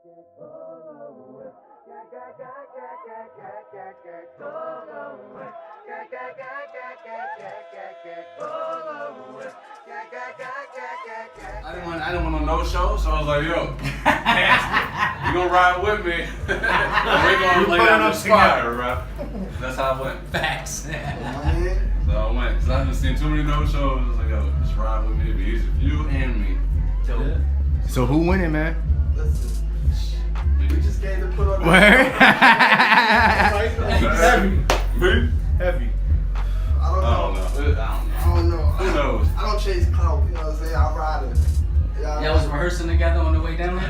I didn't want no show, so I was like, yo, Castor, you gonna ride with me? We gonna lay down the spot, bro. That's how it went. Facts. So I went, because I just seen too many no shows. I was like, yo, just ride with me. It'd be easy for you and me. Yeah. So who winning, man? Listen, we just came to put on the Heavy. Me? heavy. I don't know. Who knows? I don't chase clout, you know what I'm saying? I ride it. Y'all was rehearsing together on the way down there?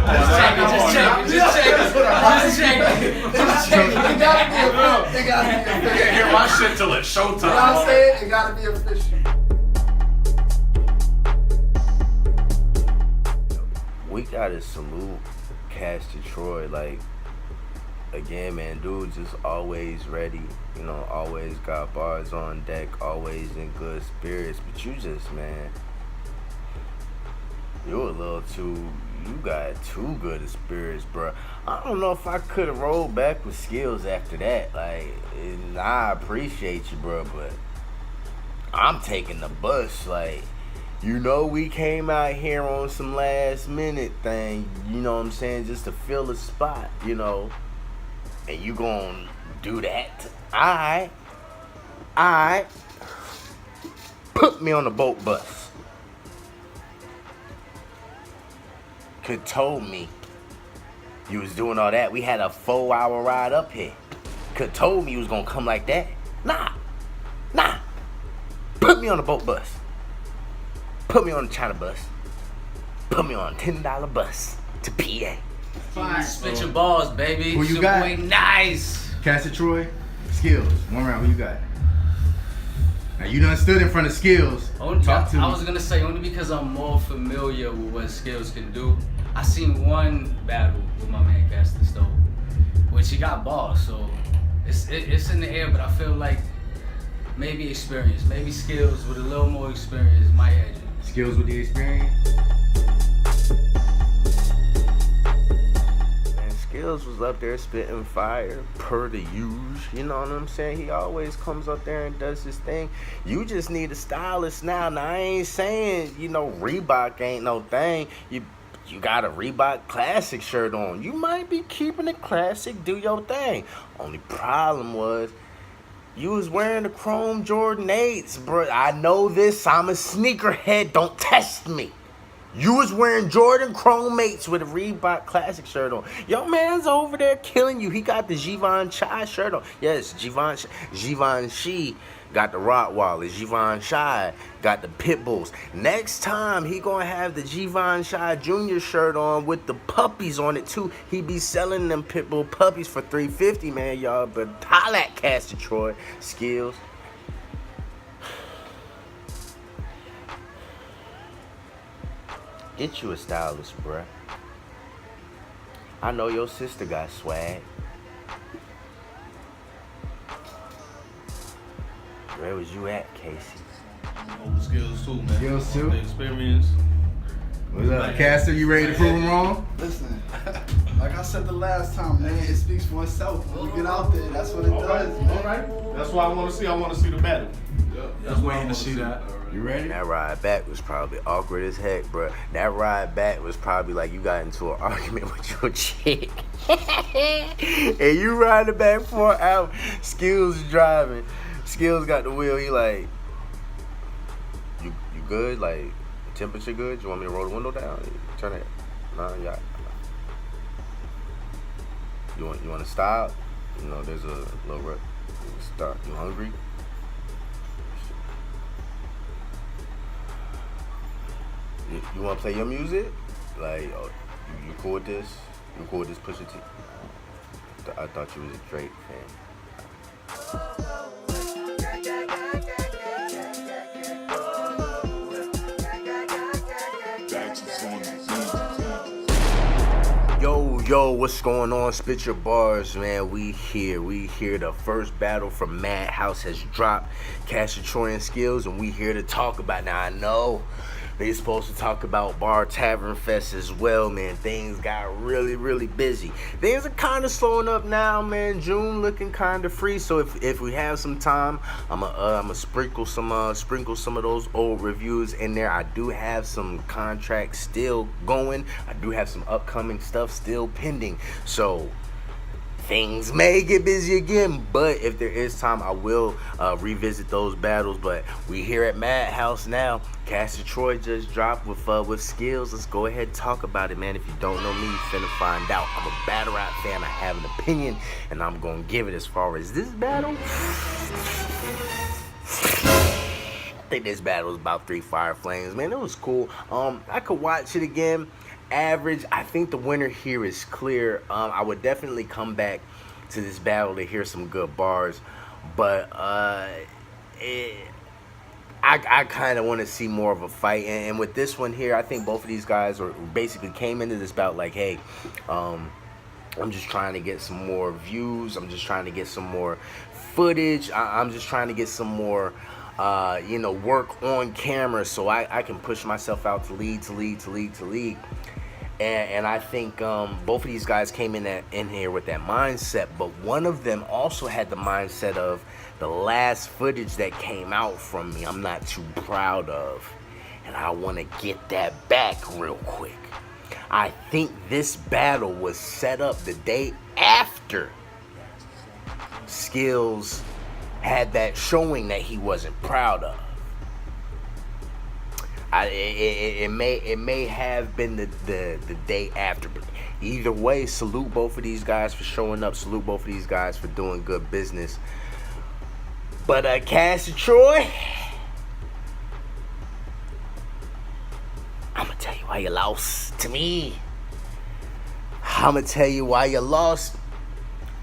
Just checking. You gotta be official. It gotta be You official. can't hear my shit till it's showtime. You know what I'm saying? It gotta be official. We gotta salute Castor Troy. Like, again, man, dude just always ready. You know, always got bars on deck, always in good spirits. But you just, man, you're a little too, you got too good of spirits, bro. I don't know if I could have rolled back with Skillz after that. Like, and I appreciate you, bro, but I'm taking the bus. Like, you know, we came out here on some last minute thing, you know what I'm saying, just to fill a spot, you know, and you gonna do that? Alright. Put me on the boat bus. Could told me you was doing all that. We had a 4-hour ride up here. Could told me you was gonna come like that. Nah. Put me on the boat bus. Put me on the China bus. Put me on a $10 bus to PA. Fine. SpitChaBarz, baby. Who you Your got? boy Nice. Castor Troy, Skillz. One round. Who you got? Now you done stood in front of Skillz. Talk to me. I was gonna say only because I'm more familiar with what Skillz can do. I seen one battle with my man Castor Stove, which he got bars, so it's in the air. But I feel like maybe experience, maybe Skillz with a little more experience might edge it. Skillz with the experience. Skillz was up there spitting fire per the usual, you know what I'm saying? He always comes up there and does his thing. You just need a stylist now. Now, I ain't saying, you know, Reebok ain't no thing. You got a Reebok classic shirt on. You might be keeping it classic, do your thing. Only problem was, you was wearing the chrome Jordan 8s, bro. I know this. I'm a sneakerhead. Don't test me. You was wearing Jordan Chrome 8s with a Reebok classic shirt on. Your man's over there killing you. He got the Givenchy shirt on. Yes, Givenchy got the Rottweilers. Givenchy got the Pitbulls. Next time, he gonna have the Givenchy Junior shirt on with the puppies on it, too. He be selling them Pitbull puppies for $350, man, y'all. But holla at Castor Troy. Skillz. Get you a stylist, bruh. I know your sister got swag. Where was you at, Casey? Old Skillz too, man. Skillz too? The experience. What's up, Castor? You ready to prove him wrong? Listen, like I said the last time, man, it speaks for itself. When we get out there, that's what it does, man. All right. That's what I want to see. I want to see the battle. That's waiting to see that. You ready? That ride back was probably awkward as heck, bruh. That ride back was probably like you got into an argument with your chick. And you riding back for an hour. Skillz driving. Skillz got the wheel. He like, you good? Like, temperature good? You want me to roll the window down? Turn it. Nah, yeah. You want to stop? You know, there's a little stop. You hungry? You want to play your music? Like, oh, you cool with this? You cool with this Pusha T? I thought you was a Drake fan. Yo, what's going on? SpitChaBarz, man. We here. The first battle from Madhouse has dropped. Castor Troy and Skillz, and we here to talk about it. Now, I know They supposed to talk about Bar Tavern Fest as well, man. Things got really, really busy. Things are kind of slowing up now, man. June looking kind of free. So if we have some time, I'ma sprinkle some of those old reviews in there. I do have some contracts still going. I do have some upcoming stuff still pending. So things may get busy again, but if there is time, I will revisit those battles. But we here at Madhouse now. Castor Troy just dropped with Skillz. Let's go ahead and talk about it, man. If you don't know me, you finna find out. I'm a battle rap fan. I have an opinion, and I'm gonna give it. As far as this battle, I think this battle was about 3 fire flames, man. It was cool. I could watch it again. Average. I think the winner here is clear. I would definitely come back to this battle to hear some good bars, but I kind of want to see more of a fight. And with this one here, I think both of these guys basically came into this bout like, hey, I'm just trying to get some more views. I'm just trying to get some more footage. I'm just trying to get some more work on camera so I can push myself out to league. And I think both of these guys came in here with that mindset, but one of them also had the mindset of the last footage that came out from me I'm not too proud of, and I want to get that back real quick. I think this battle was set up the day after Skillz had that showing that he wasn't proud of. It may have been the day after, but either way, salute both of these guys for showing up. Salute both of these guys for doing good business. But Castor Troy, I'm gonna tell you why you lost to me. I'm gonna tell you why you lost.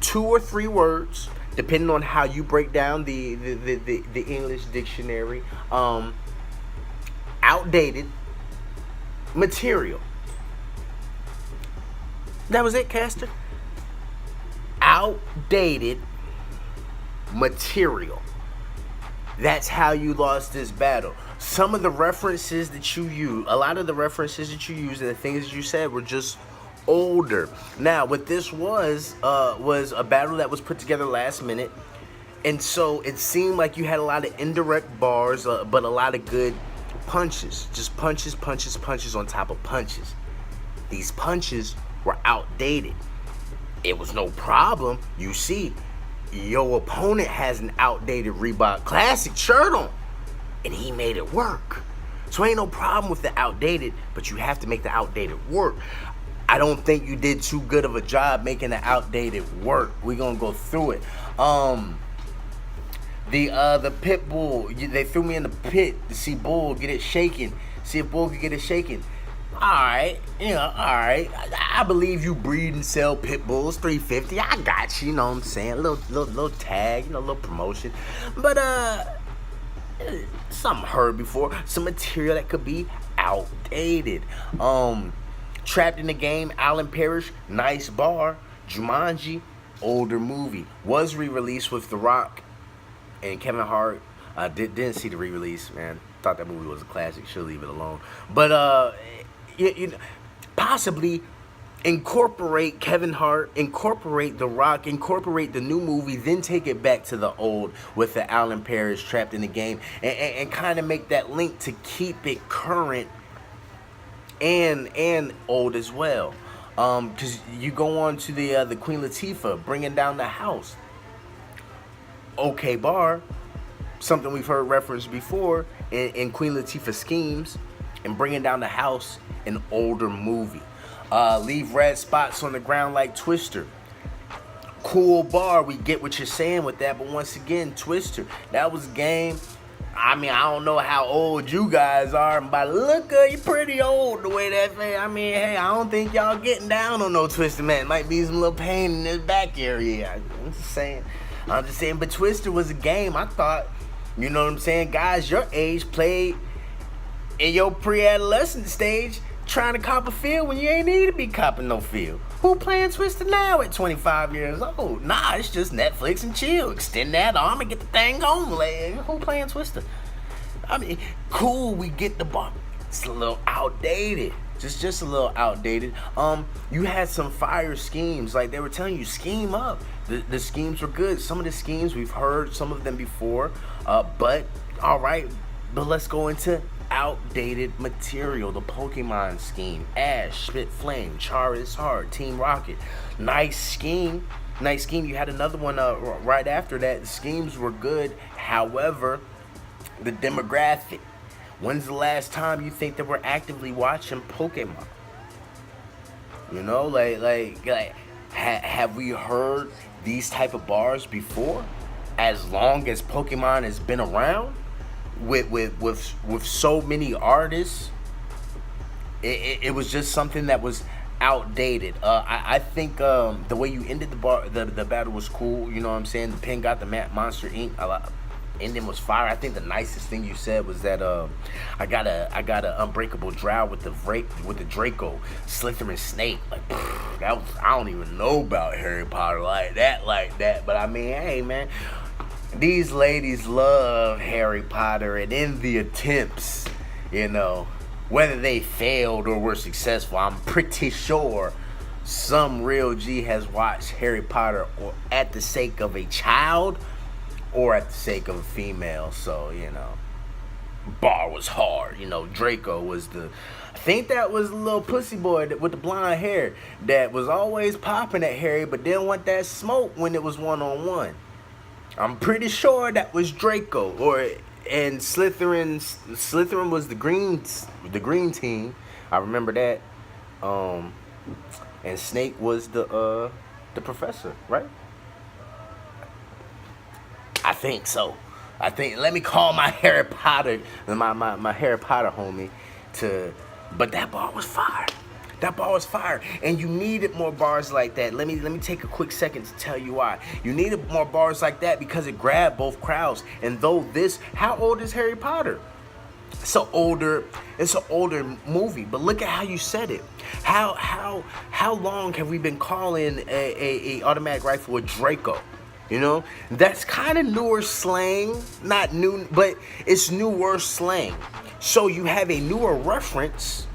2 or 3 words, depending on how you break down the English dictionary. Outdated material. That was it, Castor. Outdated material. That's how you lost this battle. Some of the references that you use, a lot of the references that you used and the things that you said were just older. Now, what this was a battle that was put together last minute, and so it seemed like you had a lot of indirect bars, but a lot of good punches. Just punches on top of punches. These punches were outdated. It was no problem. You see, your opponent has an outdated Reebok Classic shirt on, and he made it work. So ain't no problem with the outdated, but you have to make the outdated work. I don't think you did too good of a job making the outdated work. We're gonna go through it. The pit bull, they threw me in the pit to see Bull get it shaking. See if Bull could get it shaking. Alright, alright. I believe you breed and sell pit bulls, $350. I got you, you know what I'm saying? A little tag, little promotion. But something heard before. Some material that could be outdated. Trapped in the Game, Alan Parrish, nice bar. Jumanji, older movie. Was re-released with The Rock and Kevin Hart. Didn't see the re-release, man. Thought that movie was a classic. Should leave it alone. But possibly incorporate Kevin Hart, incorporate The Rock, incorporate the new movie, then take it back to the old with the Alan Parrish Trapped in the Game, and kind of make that link to keep it current and old as well. Because you go on to the Queen Latifah Bringing Down the House. Okay bar, something we've heard referenced before in Queen Latifah Schemes, and Bringing Down the House, an older movie. Leave red spots on the ground like Twister. Cool bar, we get what you're saying with that, but once again, Twister, that was game. I mean, I don't know how old you guys are, but look, you're pretty old the way that thing. I mean, hey, I don't think y'all getting down on no Twister, man. It might be some little pain in this back area. I'm just saying, but Twister was a game. I thought, you know what I'm saying, guys your age played in your pre-adolescent stage trying to cop a feel when you ain't need to be copping no feel. Who playing Twister now at 25 years old? Nah, it's just Netflix and chill. Extend that arm and get the thing on. Like, who playing Twister? I mean, cool, we get the bar. It's a little outdated. Just a little outdated. You had some fire schemes, like they were telling you, scheme up. The schemes were good. Some of the schemes we've heard some of them before, but all right. But let's go into outdated material. The Pokemon scheme, Ash, Spit Flame, Charizard, Team Rocket. Nice scheme. You had another one right after that. The schemes were good. However, the demographic. When's the last time you think that we're actively watching Pokemon? You know, like have we heard these type of bars before? As long as Pokemon has been around, with so many artists, it was just something that was outdated. I think the way you ended the battle was cool. You know what I'm saying? The pen got the Monster Inc. Ending was fire. I think the nicest thing you said was that I got a unbreakable drow with the Draco, Slytherin Snake. Like that was, I don't even know about Harry Potter like that. But I mean, hey man, these ladies love Harry Potter, and in the attempts, you know, whether they failed or were successful, I'm pretty sure some real G has watched Harry Potter or at the sake of a child or at the sake of a female. So, you know, bar was hard. You know, Draco was I think that was the little pussy boy with the blonde hair that was always popping at Harry, but didn't want that smoke when it was one-on-one. I'm pretty sure that was Draco. And Slytherin was the green team. I remember that. And Snake was the professor, right? I think so. Let me call my Harry Potter, my Harry Potter homie but that bar was fire. And you needed more bars like that. Let me take a quick second to tell you why. You needed more bars like that because it grabbed both crowds. And how old is Harry Potter? It's an older movie, but look at how you said it. How long have we been calling a automatic rifle a Draco? You know, that's kind of newer slang. Not new, but it's newer slang. So you have a newer reference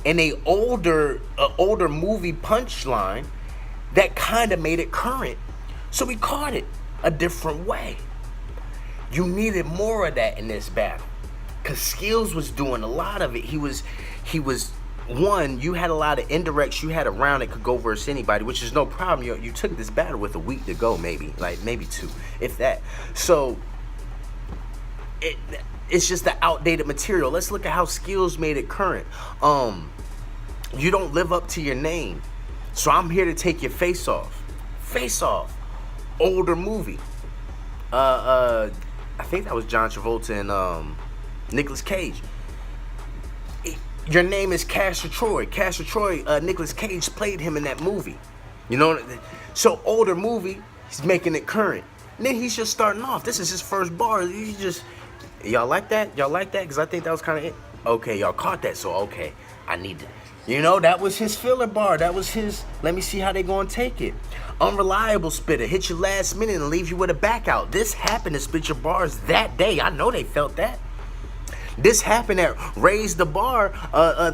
and a older movie punchline that kind of made it current. So we caught it a different way. You needed more of that in this battle, cause Skillz was doing a lot of it. He was one. You had a lot of indirects. You had a round that could go versus anybody, which is no problem. You took this battle with a week to go, maybe 2, if that. So it's just the outdated material. Let's look at how Skillz made it current. You don't live up to your name, so I'm here to take your face off. Older movie. I think that was John Travolta and Nicolas Cage. Your name is Castor Troy. Nicolas Cage played him in that movie. You know, so older movie, he's making it current. And then he's just starting off. This is his first bar. Y'all like that? Because I think that was kind of it. Okay, y'all caught that, so okay. I need to, you know, that was his filler bar. That was his, let me see how they gonna take it. Unreliable spitter, hit you last minute and leave you with a back out. This happened to SpitChaBarz that day. I know they felt that. This happened at Raise the Bar,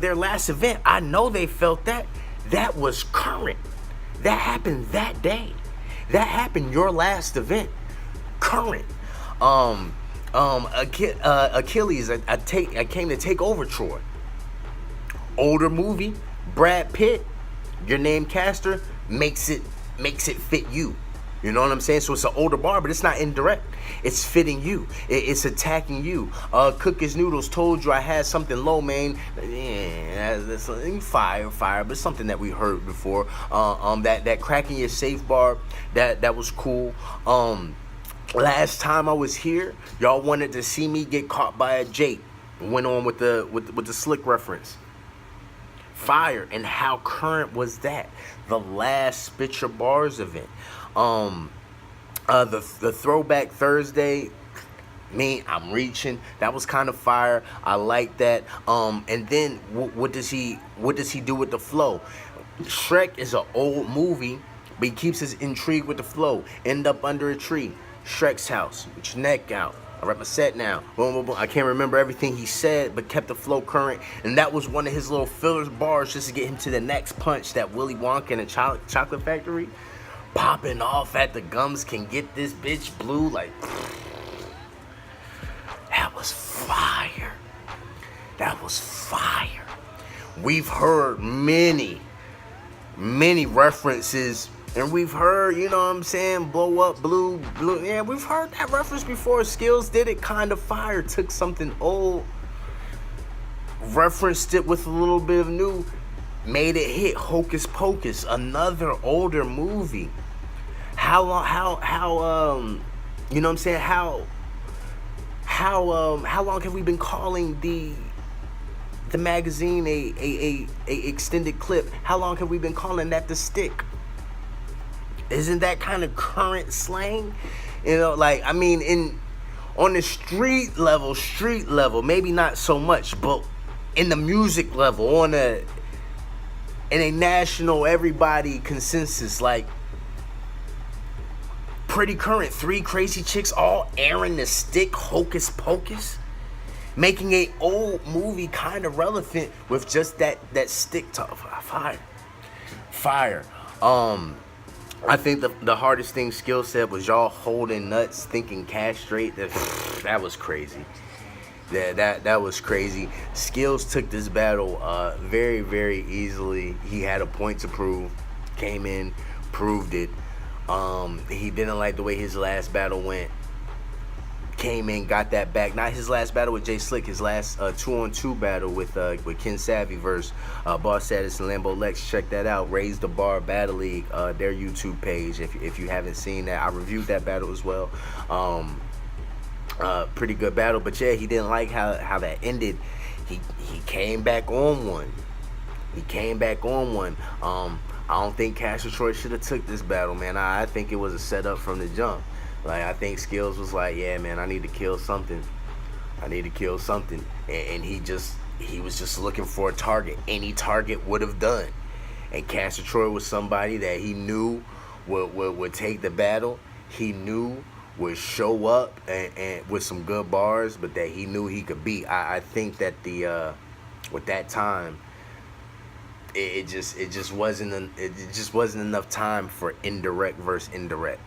their last event. I know they felt that. That was current. That happened that day. That happened your last event. Current. Achilles, I came to take over Troy. Older movie, Brad Pitt, your name Castor, makes it fit you. You know what I'm saying? So it's an older bar, but it's not indirect. It's fitting you. It's attacking you. Cook His Noodles told you I had something low, man. Yeah, that's fire, but something that we heard before. That cracking your safe bar, that was cool. Last time I was here, y'all wanted to see me get caught by a Jake. Went on with the slick reference. Fire. And how current was that? The last SpitChaBarz event. The Throwback Thursday, I'm reaching. That was kind of fire. I like that. And then what does he do with the flow? Shrek is an old movie, but he keeps his intrigue with the flow. End up under a tree. Shrek's house, with your neck out. I rep my set now. Boom, boom, boom. I can't remember everything he said, but kept the flow current. And that was one of his little filler bars just to get him to the next punch. That Willy Wonka in a chocolate factory, popping off at the gums can get this bitch blue. Like, that was fire. That was fire. We've heard many references. And we've heard, you know what I'm saying, blow up, blue. Yeah, we've heard that reference before. Skillz did it kind of fire. Took something old, referenced it with a little bit of new, made it hit. Hocus Pocus, another older movie. How long, you know what I'm saying, how long have we been calling the magazine a extended clip? How long have we been calling that the stick? Isn't that kind of current slang? You know, like, I mean, on the street level, maybe not so much, but in the music level, in a national everybody consensus, like, pretty current. 3 crazy chicks all airing the stick, Hocus Pocus, making a old movie kind of relevant with just that stick to fire. I think the hardest thing Skillz said was y'all holding nuts, thinking castrate. That was crazy. That was crazy. Skillz took this battle very, very easily. He had a point to prove. Came in, proved it. He didn't like the way his last battle went. Came in, got that back. Not his last battle with Jay Slick. His last 2-on-2 battle with Ken Savvy versus Boss Status and Lambo Lex. Check that out. Raise the Bar Battle League, their YouTube page. If you haven't seen that, I reviewed that battle as well. Pretty good battle, but yeah, he didn't like how that ended. He came back on one. I don't think Castor Troy should have took this battle, man. I think it was a setup from the jump. Like, I think Skillz was like, yeah, man, I need to kill something. And he was just looking for a target. Any target would have done. And Castor Troy was somebody that he knew would take the battle. He knew would show up and with some good bars, but that he knew he could beat. I think that with that time, it just wasn't enough time for indirect versus indirect.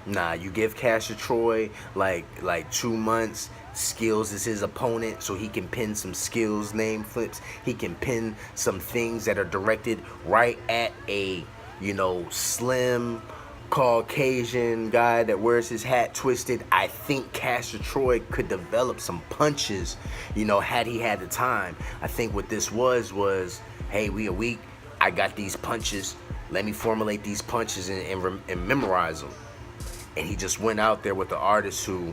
Nah, you give Castor Troy like 2 months. Skillz is his opponent, so he can pin some Skillz name flips. He can pin some things that are directed right at a, you know, slim Caucasian guy that wears his hat twisted. I think Castor Troy could develop some punches, you know, had he had the time. I think what this was, hey, we a week. I got these punches. Let me formulate these punches and memorize them. And he just went out there with the artist who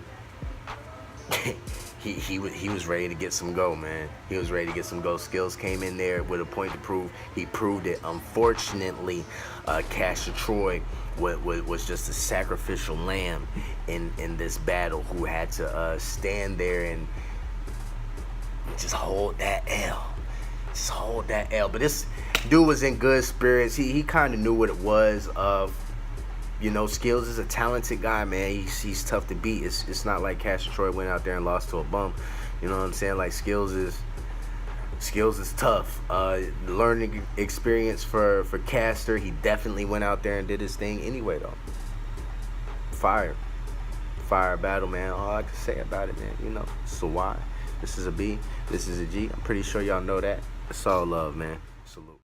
he was ready to get some go, man. He was ready to get some go. Skillz came in there with a point to prove. He proved it. Unfortunately, Castor Troy was just a sacrificial lamb in this battle who had to stand there and just hold that L. Just hold that L. But this dude was in good spirits. He kind of knew what it was of. You know, Skillz is a talented guy, man. He's tough to beat. It's not like Castor Troy went out there and lost to a bum. You know what I'm saying? Like, Skillz is tough. Learning experience for Castor. He definitely went out there and did his thing anyway, though. Fire battle, man. All I can say about it, man. You know, it's a Y. This is a B. This is a G. I'm pretty sure y'all know that. It's all love, man.